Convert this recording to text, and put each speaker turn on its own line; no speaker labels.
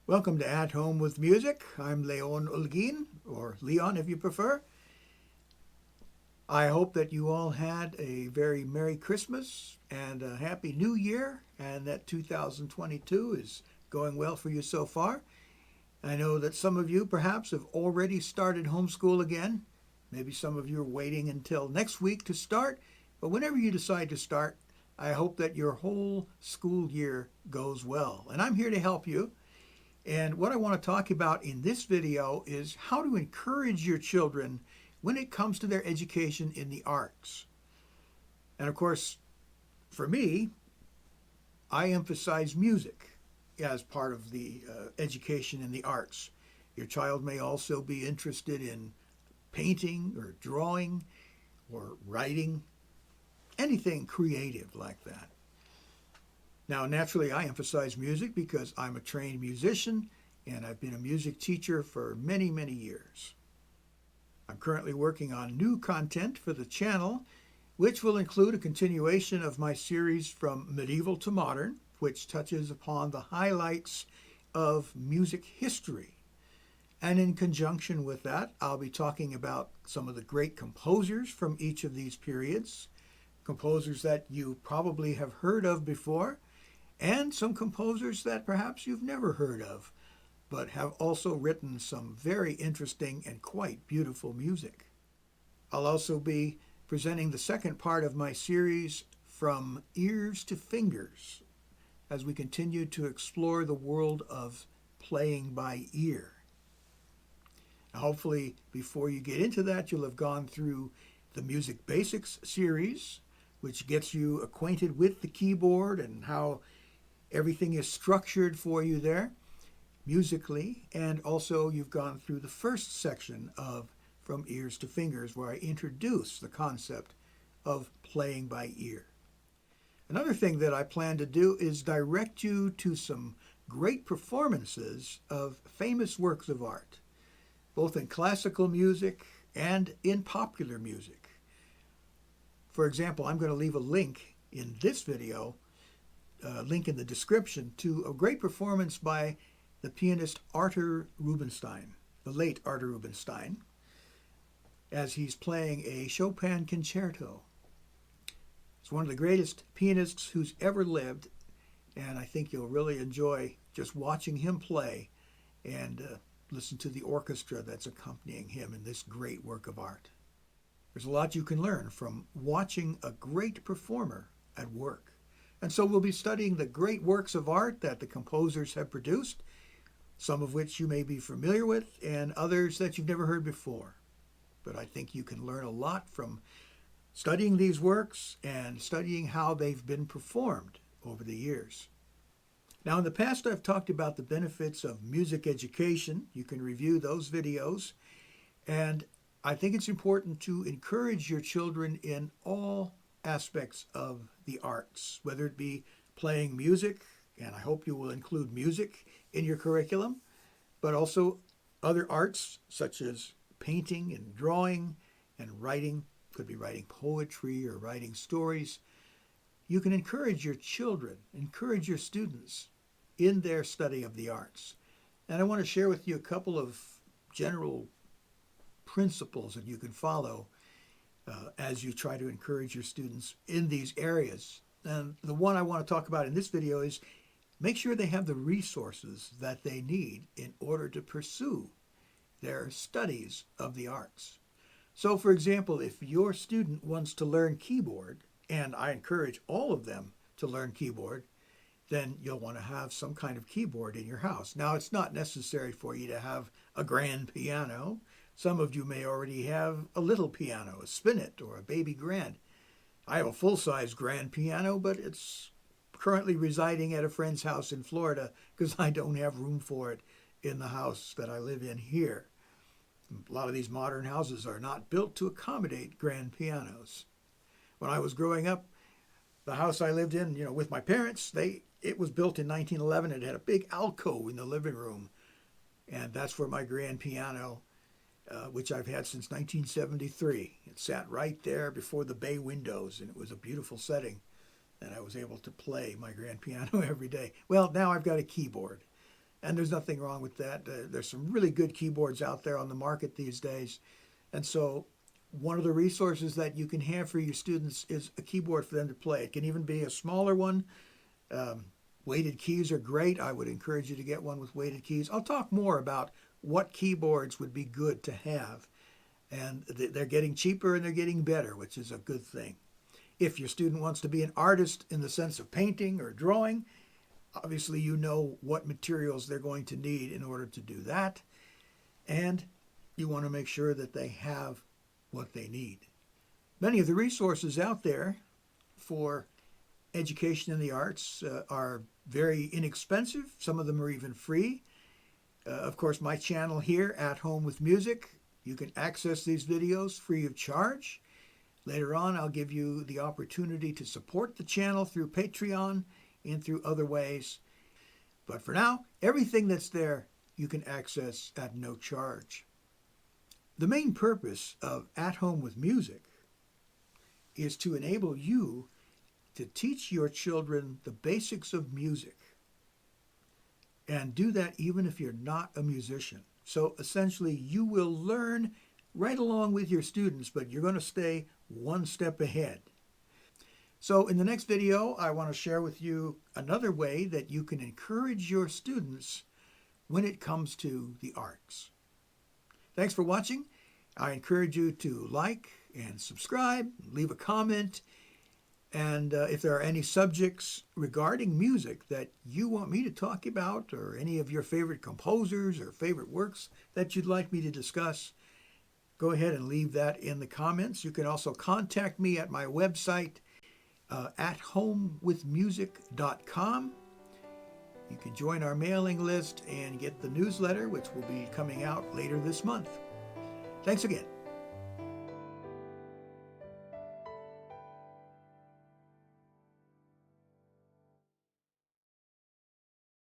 Welcome to At Home with Music. I'm Leon Ulgin, or Leon if you prefer. I hope that you all had a very Merry Christmas and a Happy New Year, and that 2022 is going well for you so far. I know that some of you perhaps have already started homeschool again. Maybe some of you are waiting until next week to start, but whenever you decide to start, I hope that your whole school year goes well. And I'm here to help you. And what I want to talk about in this video is how to encourage your children when it comes to their education in the arts. And of course, for me, I emphasize music as part of the education in the arts. Your child may also be interested in painting or drawing or writing, anything creative like that. Now, naturally, I emphasize music because I'm a trained musician and I've been a music teacher for many, many years. I'm currently working on new content for the channel, which will include a continuation of my series From Medieval to Modern, which touches upon the highlights of music history. And in conjunction with that, I'll be talking about some of the great composers from each of these periods, composers that you probably have heard of before, and some composers that perhaps you've never heard of, but have also written some very interesting and quite beautiful music. I'll also be presenting the second part of my series, From Ears to Fingers, as we continue to explore the world of playing by ear. Now, hopefully, before you get into that, you'll have gone through the Music Basics series, which gets you acquainted with the keyboard and how everything is structured for you there musically. And also you've gone through the first section of From Ears to Fingers, where I introduce the concept of playing by ear. Another thing that I plan to do is direct you to some great performances of famous works of art, both in classical music and in popular music. For example, I'm going to leave a link in this video, link in the description, to a great performance by the pianist Arthur Rubinstein, the late Arthur Rubinstein, as he's playing a Chopin concerto. He's one of the greatest pianists who's ever lived, and I think you'll really enjoy just watching him play and listen to the orchestra that's accompanying him in this great work of art. There's a lot you can learn from watching a great performer at work. And so we'll be studying the great works of art that the composers have produced, some of which you may be familiar with and others that you've never heard before. But I think you can learn a lot from studying these works and studying how they've been performed over the years. Now, in the past, I've talked about the benefits of music education. You can review those videos. And I think it's important to encourage your children in all aspects of the arts, whether it be playing music, and I hope you will include music in your curriculum, but also other arts such as painting and drawing and writing. Could be writing poetry or writing stories. You can encourage your children, encourage your students in their study of the arts. And I want to share with you a couple of general principles that you can follow as you try to encourage your students in these areas. And the one I want to talk about in this video is make sure they have the resources that they need in order to pursue their studies of the arts. So, for example, if your student wants to learn keyboard, and I encourage all of them to learn keyboard, then you'll want to have some kind of keyboard in your house. Now, it's not necessary for you to have a grand piano. Some of you may already have a little piano, a spinet, or a baby grand. I have a full-size grand piano, but it's currently residing at a friend's house in Florida because I don't have room for it in the house that I live in here. A lot of these modern houses are not built to accommodate grand pianos. When I was growing up, the house I lived in, with my parents, it was built in 1911. It had a big alcove in the living room, and that's where my grand piano, which I've had since 1973. It sat right there before the bay windows, and it was a beautiful setting, and I was able to play my grand piano every day. Well, now I've got a keyboard, And there's nothing wrong with that. There's some really good keyboards out there on the market these days. And so one of the resources that you can have for your students is a keyboard for them to play. It can even be a smaller one. Weighted keys are great. I would encourage you to get one with weighted keys. I'll talk more about what keyboards would be good to have. And they're getting cheaper and they're getting better, which is a good thing. If your student wants to be an artist in the sense of painting or drawing, obviously you know what materials they're going to need in order to do that. And you want to make sure that they have what they need. Many of the resources out there for education in the arts are very inexpensive. Some of them are even free. Of course, my channel here, At Home with Music, you can access these videos free of charge. Later on, I'll give you the opportunity to support the channel through Patreon and through other ways. But for now, everything that's there you can access at no charge. The main purpose of At Home with Music is to enable you to teach your children the basics of music, and do that even if you're not a musician. So essentially, you will learn right along with your students, but you're going to stay one step ahead. So in the next video, I want to share with you another way that you can encourage your students when it comes to the arts. Thanks for watching. I encourage you to like and subscribe, leave a comment, and if there are any subjects regarding music that you want me to talk about, or any of your favorite composers or favorite works that you'd like me to discuss, go ahead and leave that in the comments. You can also contact me at my website, athomewithmusic.com. You can join our mailing list and get the newsletter, which will be coming out later this month. Thanks again.